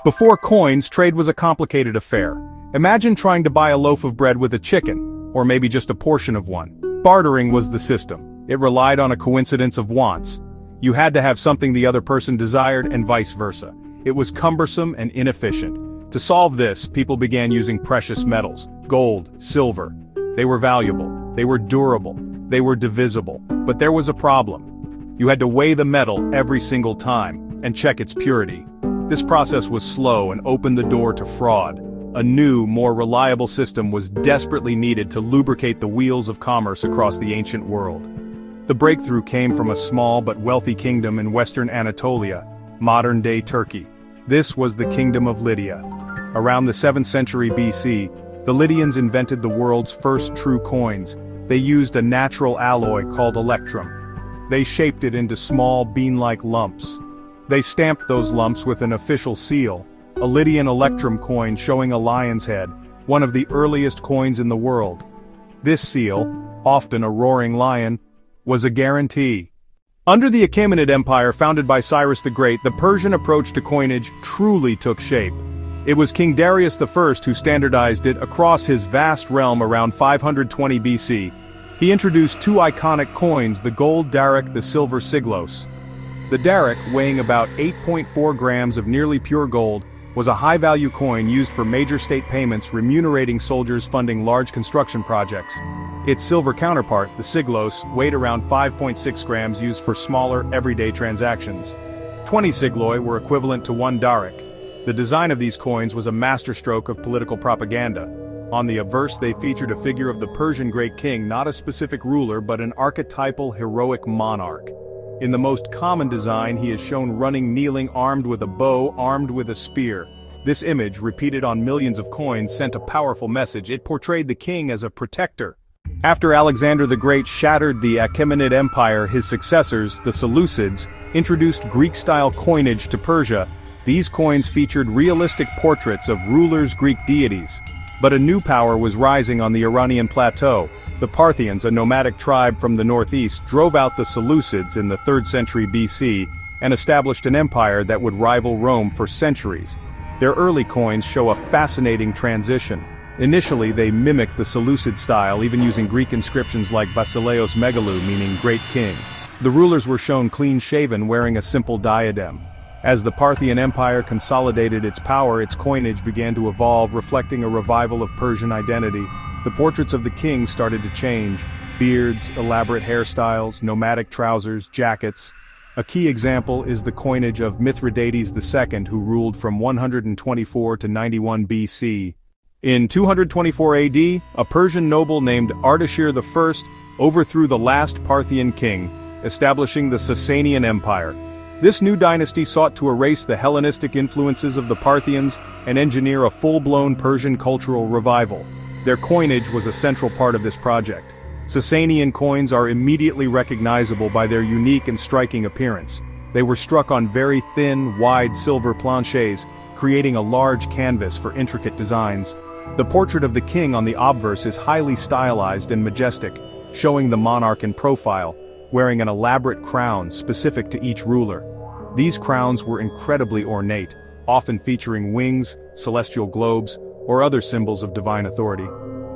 Before coins, trade was a complicated affair. Imagine trying to buy a loaf of bread with a chicken, or maybe just a portion of one. Bartering was the system. It relied on a coincidence of wants. You had to have something the other person desired and vice versa. It was cumbersome and inefficient. To solve this, people began using precious metals, gold, silver. They were valuable, they were durable, they were divisible. But there was a problem. You had to weigh the metal every single time, and check its purity. This process was slow and opened the door to fraud. A new, more reliable system was desperately needed to lubricate the wheels of commerce across the ancient world. The breakthrough came from a small but wealthy kingdom in western Anatolia, modern-day Turkey. This was the Kingdom of Lydia. Around the 7th century BC, the Lydians invented the world's first true coins. They used a natural alloy called electrum. They shaped it into small bean-like lumps. They stamped those lumps with an official seal, a Lydian electrum coin showing a lion's head, one of the earliest coins in the world. This seal, often a roaring lion, was a guarantee. Under the Achaemenid Empire founded by Cyrus the Great, the Persian approach to coinage truly took shape. It was King Darius I who standardized it across his vast realm around 520 BC. He introduced two iconic coins, the gold daric, the silver siglos. The daric, weighing about 8.4 grams of nearly pure gold, was a high-value coin used for major state payments remunerating soldiers funding large construction projects. Its silver counterpart, the siglos, weighed around 5.6 grams used for smaller, everyday transactions. 20 sigloi were equivalent to 1 daric. The design of these coins was a masterstroke of political propaganda. On the obverse they featured a figure of the Persian great king, not a specific ruler but an archetypal heroic monarch. In the most common design he is shown running kneeling armed with a bow, armed with a spear. This image, repeated on millions of coins, sent a powerful message. It portrayed the king as a protector. After Alexander the Great shattered the Achaemenid Empire, his successors, the Seleucids, introduced Greek-style coinage to Persia. These coins featured realistic portraits of rulers' Greek deities. But a new power was rising on the Iranian plateau. The Parthians, a nomadic tribe from the northeast, drove out the Seleucids in the 3rd century BC and established an empire that would rival Rome for centuries. Their early coins show a fascinating transition. Initially they mimicked the Seleucid style, even using Greek inscriptions like Basileos Megalou, meaning Great King. The rulers were shown clean-shaven, wearing a simple diadem. As the Parthian Empire consolidated its power, its coinage began to evolve, reflecting a revival of Persian identity. The portraits of the king started to change: beards, elaborate hairstyles, nomadic trousers, jackets. A key example is the coinage of Mithridates II, who ruled from 124 to 91 BC. In 224 AD, a Persian noble named Ardashir I overthrew the last Parthian king, establishing the Sasanian Empire. This new dynasty sought to erase the Hellenistic influences of the Parthians and engineer a full-blown Persian cultural revival. Their coinage was a central part of this project. Sasanian coins are immediately recognizable by their unique and striking appearance. They were struck on very thin, wide silver planchets, creating a large canvas for intricate designs. The portrait of the king on the obverse is highly stylized and majestic, showing the monarch in profile, wearing an elaborate crown specific to each ruler. These crowns were incredibly ornate, often featuring wings, celestial globes, or other symbols of divine authority.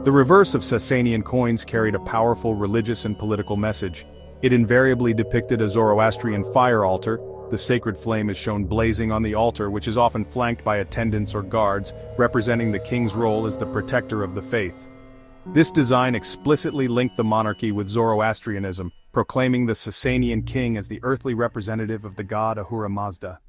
The reverse of Sasanian coins carried a powerful religious and political message. It invariably depicted a Zoroastrian fire altar. The sacred flame is shown blazing on the altar, which is often flanked by attendants or guards, representing the king's role as the protector of the faith. This design explicitly linked the monarchy with Zoroastrianism, proclaiming the Sasanian king as the earthly representative of the god Ahura Mazda.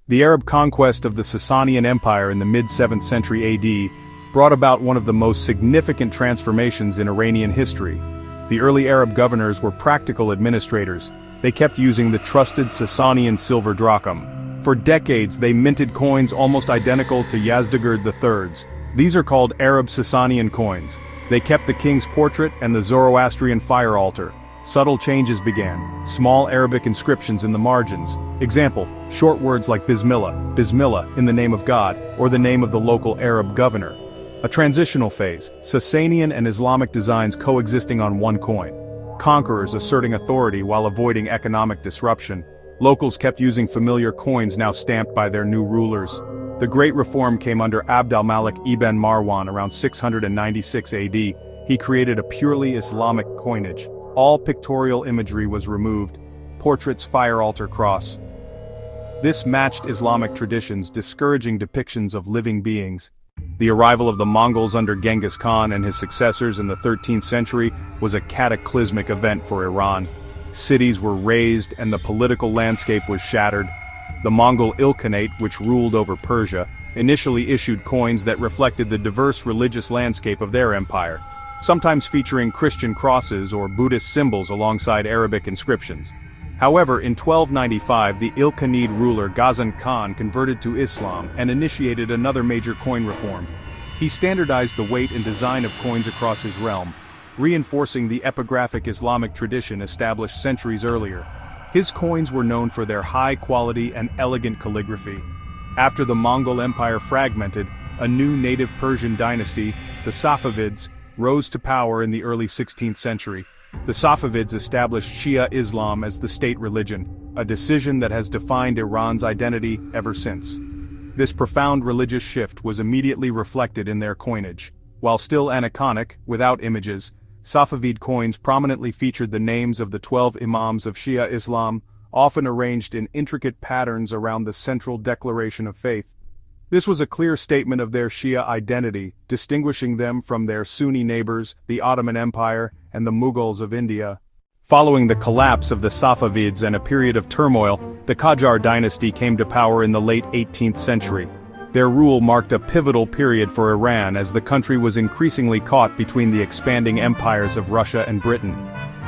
The Arab conquest of the Sasanian Empire in the mid-7th century AD brought about one of the most significant transformations in Iranian history. The early Arab governors were practical administrators. They kept using the trusted Sasanian silver drachm. For decades they minted coins almost identical to Yazdegerd III's. These are called Arab Sasanian coins. They kept the king's portrait and the Zoroastrian fire altar. Subtle changes began, small Arabic inscriptions in the margins. Example, short words like Bismillah, Bismillah, in the name of God, or the name of the local Arab governor. A transitional phase, Sasanian and Islamic designs coexisting on one coin. Conquerors asserting authority while avoiding economic disruption. Locals kept using familiar coins now stamped by their new rulers. The Great Reform came under Abd al-Malik ibn Marwan around 696 AD. He created a purely Islamic coinage. All pictorial imagery was removed. Portraits, fire altar, cross. This matched Islamic traditions, discouraging depictions of living beings. The arrival of the Mongols under Genghis Khan and his successors in the 13th century was a cataclysmic event for Iran. Cities were razed and the political landscape was shattered. The Mongol Ilkhanate, which ruled over Persia, initially issued coins that reflected the diverse religious landscape of their empire, sometimes featuring Christian crosses or Buddhist symbols alongside Arabic inscriptions. However, in 1295 the Ilkhanid ruler Ghazan Khan converted to Islam and initiated another major coin reform. He standardized the weight and design of coins across his realm, reinforcing the epigraphic Islamic tradition established centuries earlier. His coins were known for their high quality and elegant calligraphy. After the Mongol Empire fragmented, a new native Persian dynasty, the Safavids, rose to power in the early 16th century. The Safavids established Shia Islam as the state religion, a decision that has defined Iran's identity ever since. This profound religious shift was immediately reflected in their coinage. While still aniconic, without images, Safavid coins prominently featured the names of the 12 imams of Shia Islam, often arranged in intricate patterns around the central declaration of faith. This was a clear statement of their Shia identity, distinguishing them from their Sunni neighbors, the Ottoman Empire, and the Mughals of India. Following the collapse of the Safavids and a period of turmoil, the Qajar dynasty came to power in the late 18th century. Their rule marked a pivotal period for Iran as the country was increasingly caught between the expanding empires of Russia and Britain.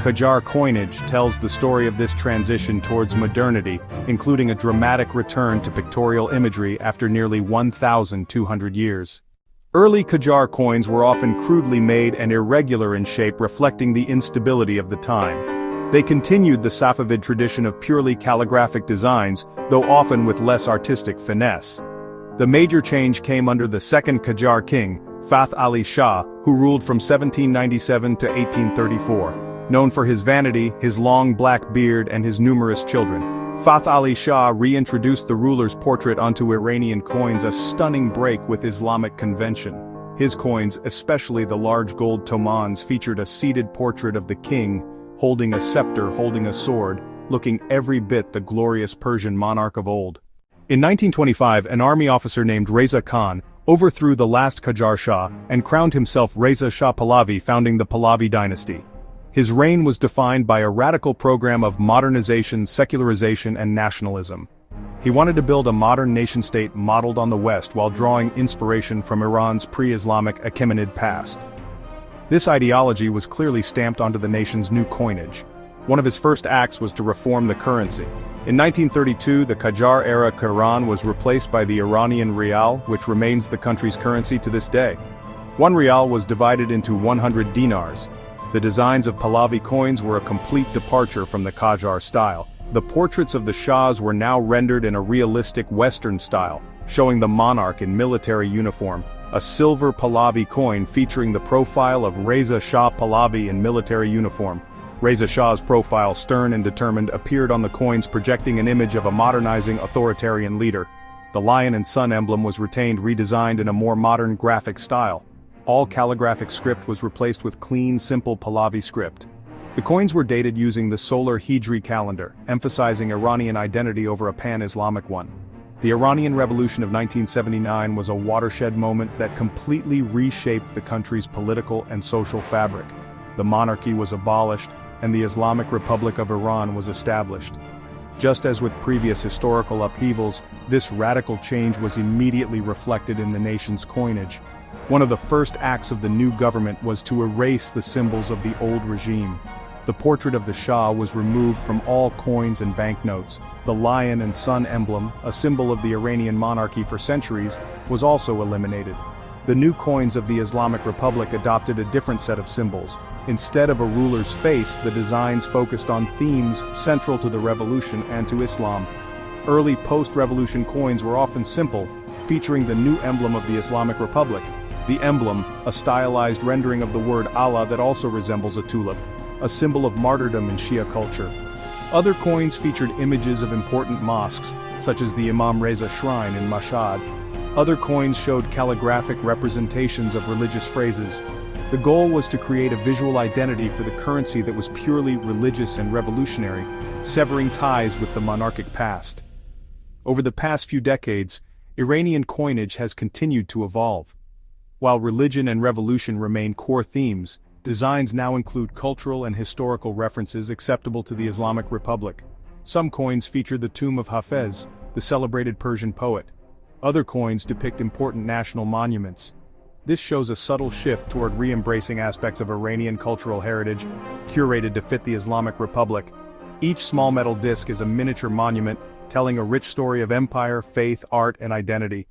Qajar coinage tells the story of this transition towards modernity, including a dramatic return to pictorial imagery after nearly 1,200 years. Early Qajar coins were often crudely made and irregular in shape, reflecting the instability of the time. They continued the Safavid tradition of purely calligraphic designs, though often with less artistic finesse. The major change came under the second Qajar king, Fath Ali Shah, who ruled from 1797 to 1834. Known for his vanity, his long black beard and his numerous children, Fath Ali Shah reintroduced the ruler's portrait onto Iranian coins, a stunning break with Islamic convention. His coins, especially the large gold tomans, featured a seated portrait of the king, holding a scepter, holding a sword, looking every bit the glorious Persian monarch of old. In 1925, an army officer named Reza Khan overthrew the last Qajar Shah and crowned himself Reza Shah Pahlavi, founding the Pahlavi dynasty. His reign was defined by a radical program of modernization, secularization, and nationalism. He wanted to build a modern nation-state modeled on the West while drawing inspiration from Iran's pre-Islamic Achaemenid past. This ideology was clearly stamped onto the nation's new coinage. One of his first acts was to reform the currency. In 1932, the Qajar-era Quran was replaced by the Iranian Rial, which remains the country's currency to this day. 1 Rial was divided into 100 dinars. The designs of Pahlavi coins were a complete departure from the Qajar style. The portraits of the Shahs were now rendered in a realistic Western style, showing the monarch in military uniform. A silver Pahlavi coin featuring the profile of Reza Shah Pahlavi in military uniform. Reza Shah's profile, stern and determined, appeared on the coins, projecting an image of a modernizing authoritarian leader. The lion and sun emblem was retained, redesigned in a more modern graphic style. All calligraphic script was replaced with clean, simple Pahlavi script. The coins were dated using the solar Hijri calendar, emphasizing Iranian identity over a pan-Islamic one. The Iranian Revolution of 1979 was a watershed moment that completely reshaped the country's political and social fabric. The monarchy was abolished, and the Islamic Republic of Iran was established. Just as with previous historical upheavals, this radical change was immediately reflected in the nation's coinage. One of the first acts of the new government was to erase the symbols of the old regime. The portrait of the Shah was removed from all coins and banknotes. The lion and sun emblem, a symbol of the Iranian monarchy for centuries, was also eliminated. The new coins of the Islamic Republic adopted a different set of symbols. Instead of a ruler's face, the designs focused on themes central to the revolution and to Islam. Early post-revolution coins were often simple, featuring the new emblem of the Islamic Republic. The emblem, a stylized rendering of the word Allah that also resembles a tulip, a symbol of martyrdom in Shia culture. Other coins featured images of important mosques, such as the Imam Reza Shrine in Mashhad. Other coins showed calligraphic representations of religious phrases. The goal was to create a visual identity for the currency that was purely religious and revolutionary, severing ties with the monarchic past. Over the past few decades, Iranian coinage has continued to evolve. While religion and revolution remain core themes, designs now include cultural and historical references acceptable to the Islamic Republic. Some coins feature the tomb of Hafez, the celebrated Persian poet. Other coins depict important national monuments. This shows a subtle shift toward re-embracing aspects of Iranian cultural heritage, curated to fit the Islamic Republic. Each small metal disc is a miniature monument, telling a rich story of empire, faith, art, and identity.